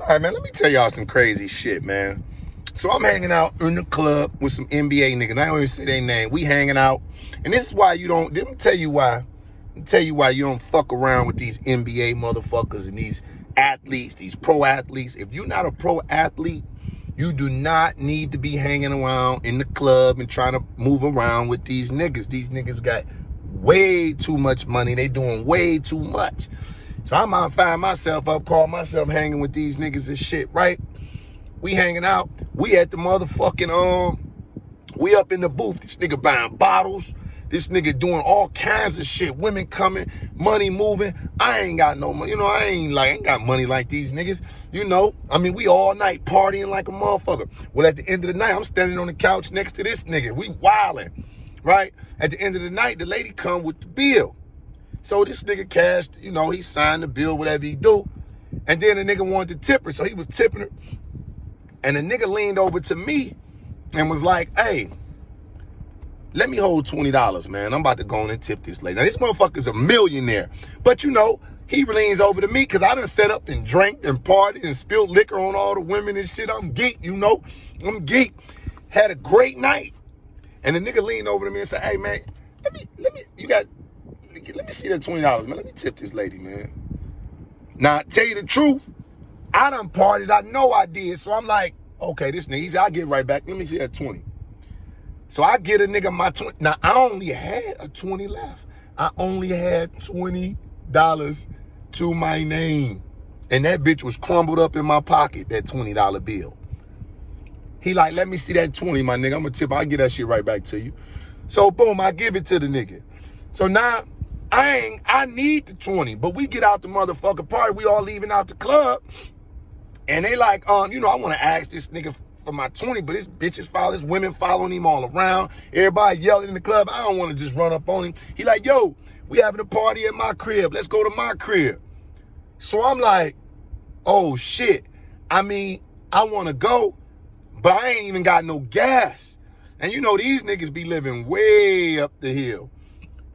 All right, man, let me tell y'all some crazy shit, man. So I'm hanging out in the club with some NBA niggas. I don't even say their name. We hanging out. And this is why you don't, let me tell you why. Let me tell you why you don't fuck around with these NBA motherfuckers and these athletes, these pro athletes. If you're not a pro athlete, you do not need to be hanging around in the club and trying to move around with these niggas. These niggas got way too much money. They doing way too much. So I might find myself up, call myself hanging with these niggas and shit, right? We hanging out. We at the motherfucking, we up in the booth. This nigga buying bottles. This nigga doing all kinds of shit. Women coming, money moving. I ain't got no money. You know, I ain't got money like these niggas. You know, I mean, we all night partying like a motherfucker. Well, at the end of the night, I'm standing on the couch next to this nigga. We wilding, right? At the end of the night, the lady come with the bill. So this nigga cashed, you know, he signed the bill, whatever he do. And then the nigga wanted to tip her, so he was tipping her. And the nigga leaned over to me and was like, hey, let me hold $20, man. I'm about to go in and tip this lady. Now, this motherfucker's a millionaire. But, you know, he leans over to me because I done set up and drank and partied and spilled liquor on all the women and shit. I'm geek, you know. I'm geek. Had a great night. And the nigga leaned over to me and said, hey, man, let me see that $20, man. Let me tip this lady, man. Now, tell you the truth, I done partied. I know I did. So I'm like, okay, this nigga, he said, I'll get right back. Let me see that 20. So I get a nigga my 20. Now, I only had a 20 left. I only had $20 to my name. And that bitch was crumbled up in my pocket, that $20 bill. He like, let me see that 20, my nigga. I'm going to tip. I'll get that shit right back to you. So, boom, I give it to the nigga. So now, I need the 20, but we get out the motherfucking party. We all leaving out the club. And they like, you know, I want to ask this nigga for my 20, but his bitches follow, his women following him all around. Everybody yelling in the club. I don't want to just run up on him. He like, yo, we having a party at my crib. Let's go to my crib. So I'm like, oh shit. I mean, I want to go, but I ain't even got no gas. And you know, these niggas be living way up the hill.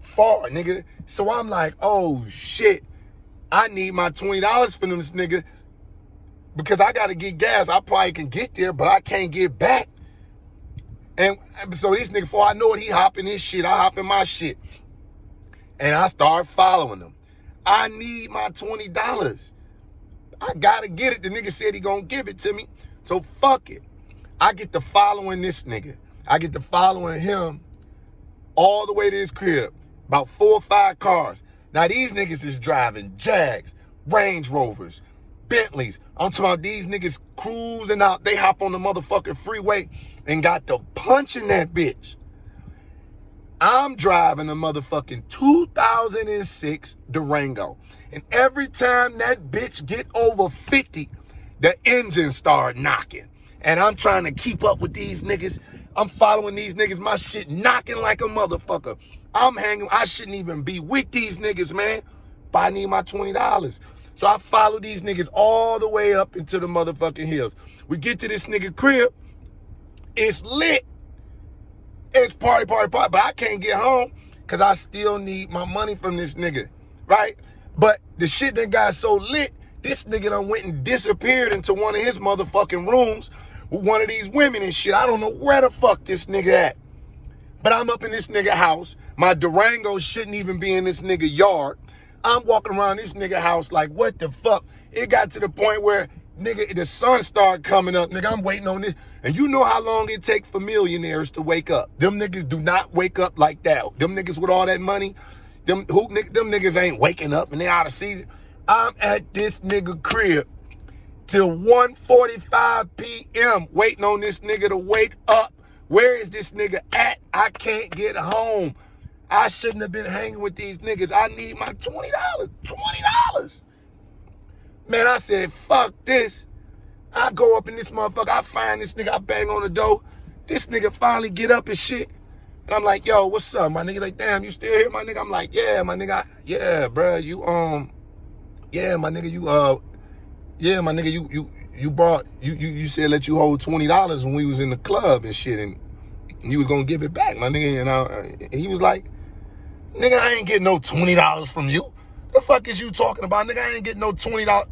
Far, nigga. So I'm like, oh shit. I need my $20 from this nigga. Because I got to get gas. I probably can get there, but I can't get back. And so this nigga, before I know it, he hop in his shit. I hop in my shit. And I start following him. I need my $20. I got to get it. The nigga said he going to give it to me. So fuck it. I get to following this nigga. I get to following him all the way to his crib. About 4 or 5 cars. Now these niggas is driving Jags, Range Rovers, Bentleys. I'm talking about these niggas cruising out. They hop on the motherfucking freeway and got to punching that bitch. I'm driving a motherfucking 2006 Durango. And every time that bitch get over 50, the engine start knocking. And I'm trying to keep up with these niggas. I'm following these niggas. My shit knocking like a motherfucker. I'm hanging. I shouldn't even be with these niggas, man. But I need my $20. So I follow these niggas all the way up into the motherfucking hills. We get to this nigga crib. It's lit. It's party. But I can't get home because I still need my money from this nigga, right? But the shit that got so lit, this nigga done went and disappeared into one of his motherfucking rooms with one of these women and shit. I don't know where the fuck this nigga at. But I'm up in this nigga house. My Durango shouldn't even be in this nigga yard. I'm walking around this nigga house like, what the fuck? It got to the point where, nigga, the sun started coming up. Nigga, I'm waiting on this. And you know how long it take for millionaires to wake up. Them niggas do not wake up like that. Them niggas with all that money, them niggas ain't waking up and they out of season. I'm at this nigga crib till 1:45 p.m. waiting on this nigga to wake up. Where is this nigga at? I can't get home. I shouldn't have been hanging with these niggas. I need my $20. $20. Man, I said, fuck this. I go up in this motherfucker. I find this nigga. I bang on the door. This nigga finally get up and shit. And I'm like, yo, what's up, my nigga? Like, damn, you still here, my nigga? I'm like, yeah, my nigga. Yeah, bruh, yeah, my nigga, you said let you hold $20 when we was in the club and shit, and you was gonna give it back, my nigga. And he was like, nigga, I ain't getting no $20 from you. The fuck is you talking about, nigga? I ain't getting no $20.